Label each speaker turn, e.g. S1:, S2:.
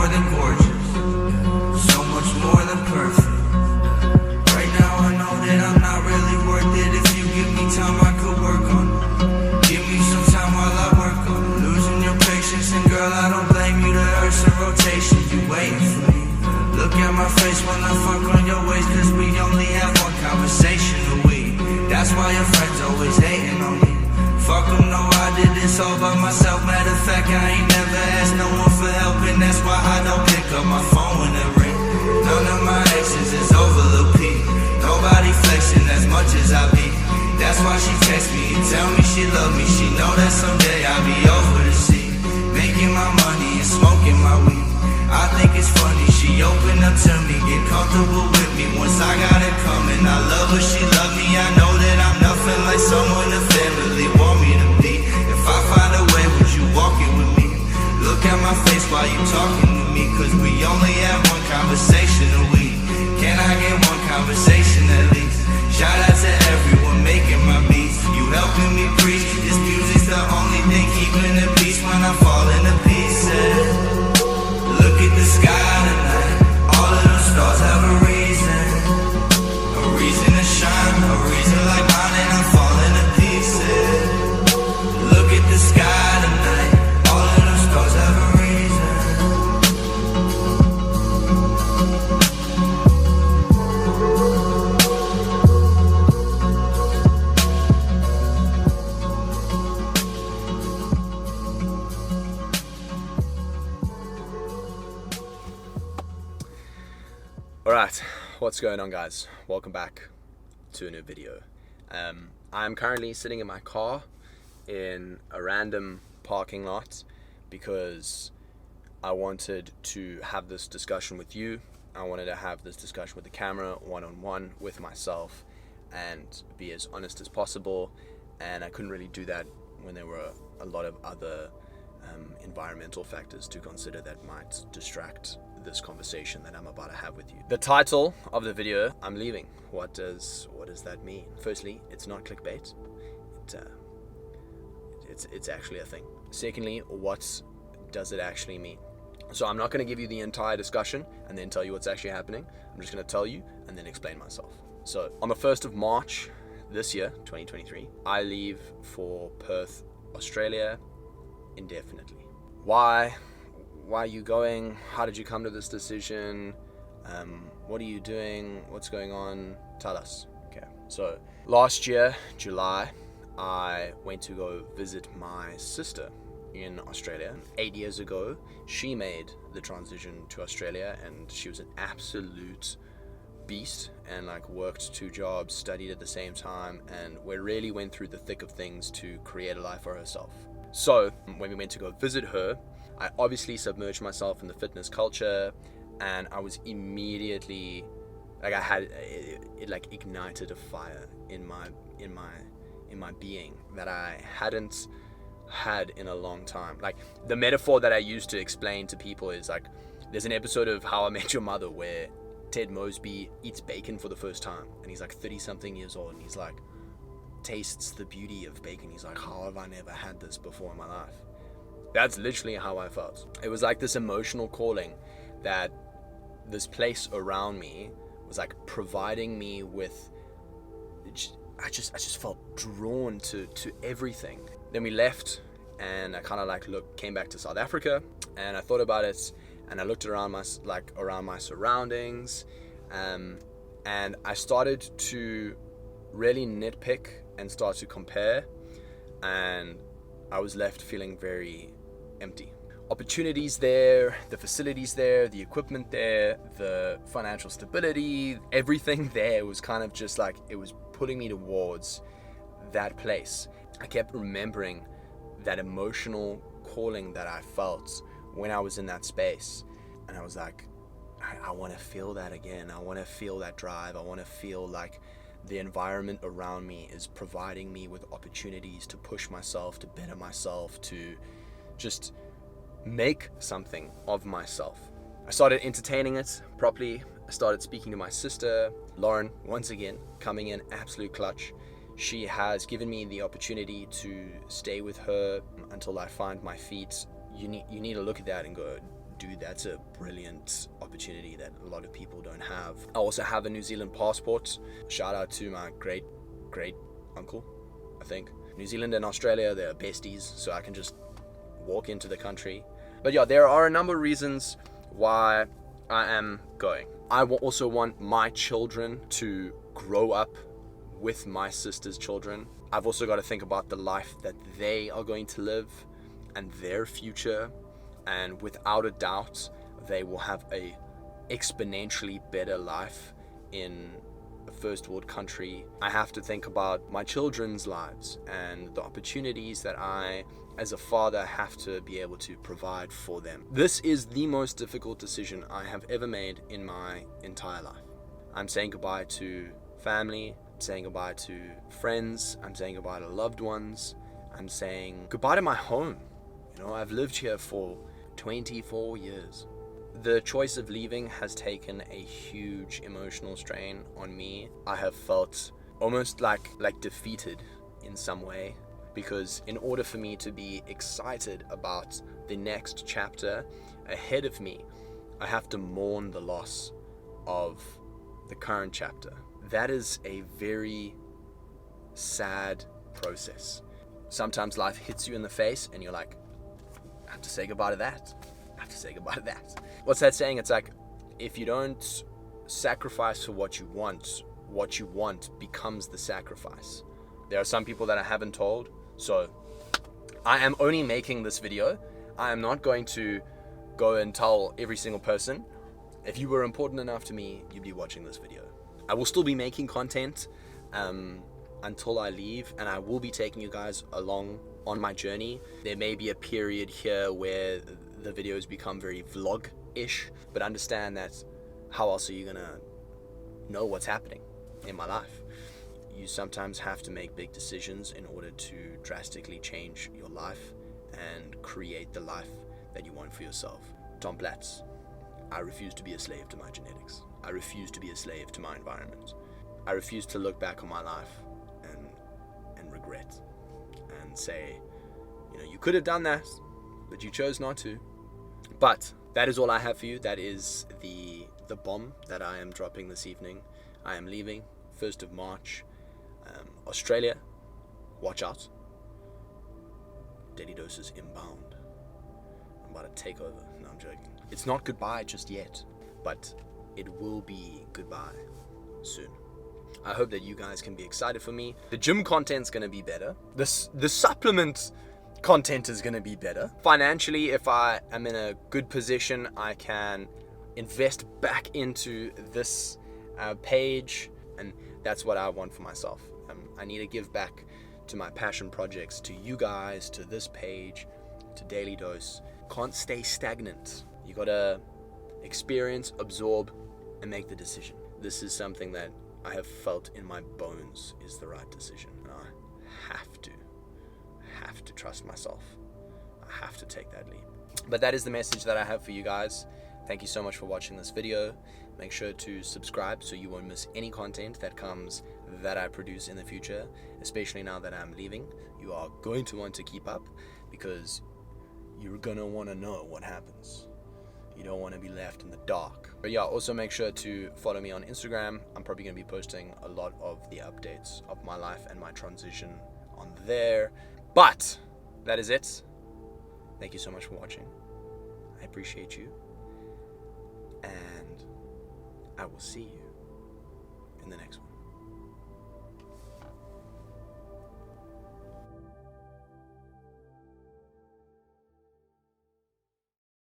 S1: more than gorgeous, so much more than perfect. Right now I know that I'm not really worth it. If you give me time I could work on it. Give me some time while I work on it. Losing your patience, and girl I don't blame you. The earth's a rotation, you waiting for me. Look at my face when I fuck on your waist, cause we only have one conversation a week. That's why your friends always hating on me. Fuck them, no, I did this all by myself. Matter of fact, I ain't never asked no one for help, and that's why I don't pick up my phone when it ring. None of my exes is over Lil P. Nobody flexing as much as I be. That's why she text me and tell me she love me. She know that someday I'll be over the sea, making my money and smoking my weed. I think it's funny, she opened up to me, get comfortable with me once I got it coming. I love her, she love me, I know that I'm nothing like someone the family want me to be. If I find a way, would you walk it with me? Look at my face while you talking to me, cause we only have one conversation a week. Can I get one conversation at least? Shout out to everyone making my beats. You helping me preach, this music's the only thing keeping the peace when I fall into pieces. Look at the sky tonight, all of those stars have a reason to shine, a reason like mine, and I'm falling to pieces. Look at the sky tonight, all of those stars have a
S2: Alright, what's going on, guys? Welcome back to a new video. I'm currently sitting in my car in a random parking lot because I wanted to have this discussion with you. I wanted to have this discussion with the camera, one-on-one with myself, and be as honest as possible. And I couldn't really do that when there were a lot of other environmental factors to consider that might distract this conversation that I'm about to have with you. The title of the video, I'm leaving. What does that mean? Firstly, it's not clickbait. It's actually a thing. Secondly, what does it actually mean? So I'm not going to give you the entire discussion and then tell you what's actually happening. I'm just going to tell you and then explain myself. So on the 1st of March this year, 2023, I leave for Perth, Australia, indefinitely. Why are you going? How did you come to this decision? What are you doing? What's going on? Tell us. Okay. So last year, July, I went to go visit my sister in Australia. 8 years ago, she made the transition to Australia, and she was an absolute beast and worked 2 jobs, studied at the same time, and we really went through the thick of things to create a life for herself. So when we went to go visit her, I obviously submerged myself in the fitness culture, and I was immediately I had it ignited a fire in my being that I hadn't had in a long time. The metaphor that I used to explain to people is there's an episode of How I Met Your Mother where Ted Mosby eats bacon for the first time, and he's 30-something years old, and he's tastes the beauty of bacon. He's how have I never had this before in my life? That's literally how I felt. It was this emotional calling that this place around me was providing me with. I just felt drawn to everything. Then we left, and I kind of came back to South Africa, and I thought about it, and I looked around my surroundings, and I started to really nitpick and start to compare, and I was left feeling very empty. Opportunities there, the facilities there, the equipment there, the financial stability, everything there was kind of just it was pulling me towards that place. I kept remembering that emotional calling that I felt when I was in that space, and I was I want to feel that again. I want to feel that drive. I want to feel the environment around me is providing me with opportunities to push myself, to better myself, to just make something of myself. I started entertaining it properly. I started speaking to my sister, Lauren, once again, coming in absolute clutch. She has given me the opportunity to stay with her until I find my feet. You need to look at that and go, dude, that's a brilliant opportunity that a lot of people don't have. I also have a New Zealand passport. Shout out to my great uncle, I think. New Zealand and Australia, they're besties, so I can just walk into the country. But yeah, there are a number of reasons why I am going. I also want my children to grow up with my sister's children. I've also got to think about the life that they are going to live and their future, and without a doubt they will have a exponentially better life in a first world country. I have to think about my children's lives and the opportunities that I as a father have to be able to provide for them. This is the most difficult decision I have ever made in my entire life. I'm saying goodbye to family, I'm saying goodbye to friends, I'm saying goodbye to loved ones, I'm saying goodbye to my home. You know, I've lived here for 24 years. The choice of leaving has taken a huge emotional strain on me. I have felt almost like defeated in some way, because in order for me to be excited about the next chapter ahead of me, I have to mourn the loss of the current chapter. That is a very sad process. Sometimes life hits you in the face and you're like, I have to say goodbye to that. I have to say goodbye to that. What's that saying? It's like, if you don't sacrifice for what you want becomes the sacrifice. There are some people that I haven't told, so I am only making this video. I am not going to go and tell every single person. If you were important enough to me, you'd be watching this video. I will still be making content until I leave, and I will be taking you guys along on my journey. There may be a period here where the videos become very vlog-ish, but understand that how else are you gonna know what's happening in my life? You sometimes have to make big decisions in order to drastically change your life and create the life that you want for yourself. Tom Platz. I refuse to be a slave to my genetics. I refuse to be a slave to my environment. I refuse to look back on my life and regret and say, you know, you could have done that, but you chose not to. But that is all I have for you. That is the bomb that I am dropping this evening. I am leaving 1st of March. Australia, watch out. Daily Doses inbound. I'm about to take over. No, I'm joking. It's not goodbye just yet, but it will be goodbye soon. I hope that you guys can be excited for me. The gym content's gonna be better. The supplement content is gonna be better. Financially, if I am in a good position, I can invest back into this page, and that's what I want for myself. I need to give back to my passion projects, to you guys, to this page, to Daily Dose. Can't stay stagnant. You gotta experience, absorb, and make the decision. This is something that I have felt in my bones is the right decision. And I have to trust myself. I have to take that leap. But that is the message that I have for you guys. Thank you so much for watching this video. Make sure to subscribe so you won't miss any content that I produce in the future, especially now that I'm leaving. You are going to want to keep up because you're gonna want to know what happens. You don't want to be left in the dark. But yeah, also make sure to follow me on Instagram. I'm probably going to be posting a lot of the updates of my life and my transition on there. But that is it. Thank you so much for watching. I appreciate you. And I will see you in the next one.